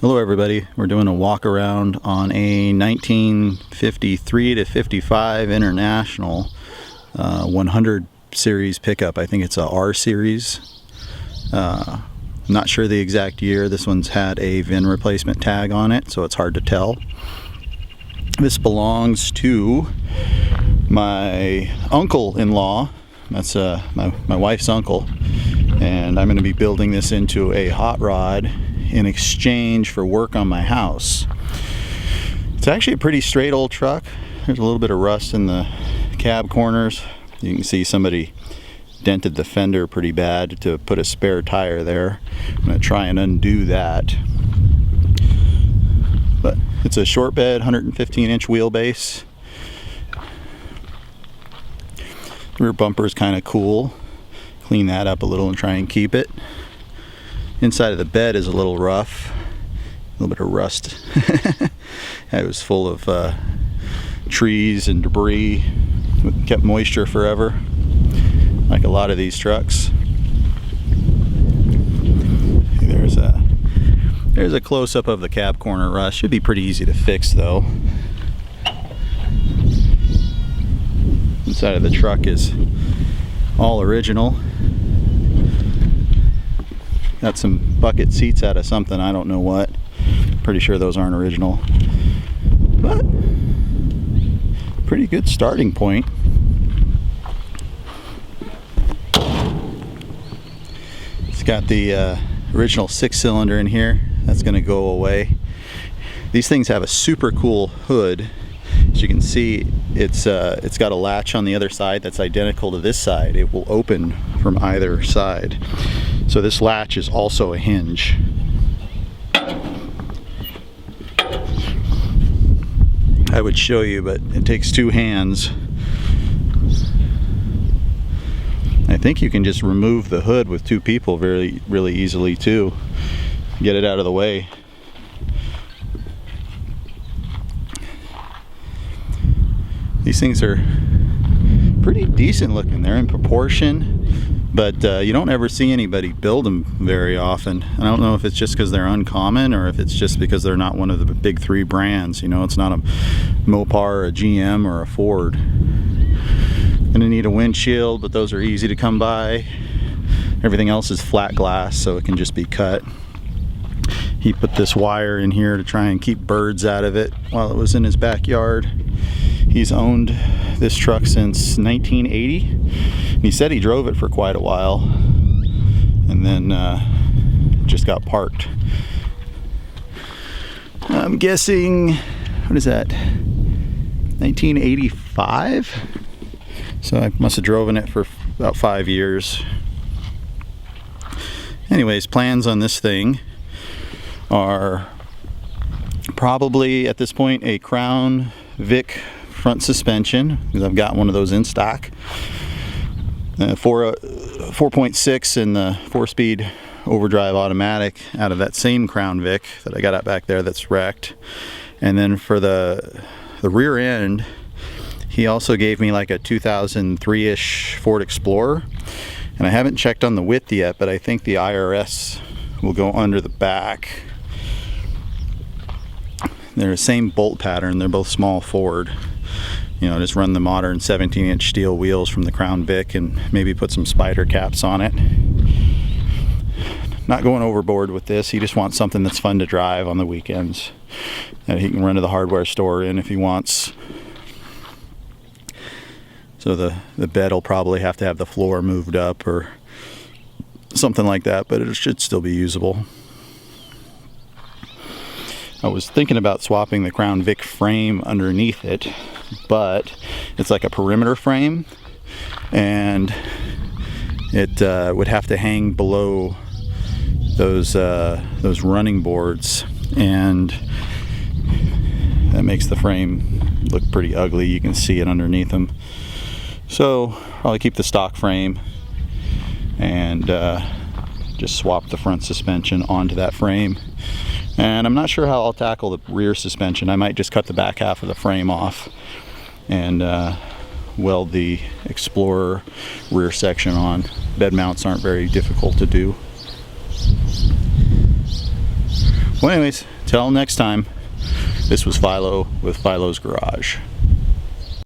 Hello everybody, we're doing a walk around on a 1953 to 55 International 100 series pickup. I think it's a R series. Not sure the exact year. This one's had a VIN replacement tag on it, so it's hard to tell. This belongs to my uncle-in-law. That's my wife's uncle, and I'm going to be building this into a hot rod in exchange for work on my house. It's actually a pretty straight old truck. There's a little bit of rust in the cab corners. You can see somebody dented the fender pretty bad to put a spare tire there. I'm going to try and undo that. But it's a short bed, 115-inch wheelbase. Rear bumper is kind of cool. Clean that up a little and try and keep it. Inside of the bed is a little rough, a little bit of rust. It was full of trees and debris. It kept moisture forever, like a lot of these trucks. There's a close-up of the cab corner rust. Should be pretty easy to fix though. Inside of the truck is all original. Got some bucket seats out of something, I don't know what. Pretty sure those aren't original. But pretty good starting point. It's got the original 6-cylinder in here. That's gonna go away. These things have a super cool hood. As you can see, it's got a latch on the other side that's identical to this side. It will open from either side. So this latch is also a hinge. I would show you, but it takes two hands. I think you can just remove the hood with two people really easily too. Get it out of the way. These things are pretty decent looking. They're in proportion, but you don't ever see anybody build them very often. I don't know if it's just because they're uncommon or if it's just because they're not one of the big three brands. You know, it's not a Mopar, a GM, or a Ford. Gonna need a windshield, but those are easy to come by. Everything else is flat glass, so it can just be cut. He put this wire in here to try and keep birds out of it while it was in his backyard. He's owned this truck since 1980. He said he drove it for quite a while and then just got parked. I'm guessing, what is that, 1985? So I must have driven it for about 5 years. Anyways, plans on this thing are probably at this point a Crown Vic front suspension, because I've got one of those in stock. 4.6 in the 4-speed overdrive automatic out of that same Crown Vic that I got out back there that's wrecked. And then for the rear end, he also gave me like a 2003-ish Ford Explorer. And I haven't checked on the width yet, but I think the IRS will go under the back. They're the same bolt pattern. They're both small Ford. You know, just run the modern 17-inch steel wheels from the Crown Vic and maybe put some spider caps on it. Not going overboard with this. He just wants something that's fun to drive on the weekends that he can run to the hardware store in if he wants. So the bed will probably have to have the floor moved up or something like that, but it should still be usable. I was thinking about swapping the Crown Vic frame underneath it, but it's like a perimeter frame, and it would have to hang below those running boards, and that makes the frame look pretty ugly. You can see it underneath them. So probably keep the stock frame and just swap the front suspension onto that frame. And I'm not sure how I'll tackle the rear suspension. I might just cut the back half of the frame off and weld the Explorer rear section on. Bed mounts aren't very difficult to do. Well anyways, till next time, this was Philo with Philo's Garage.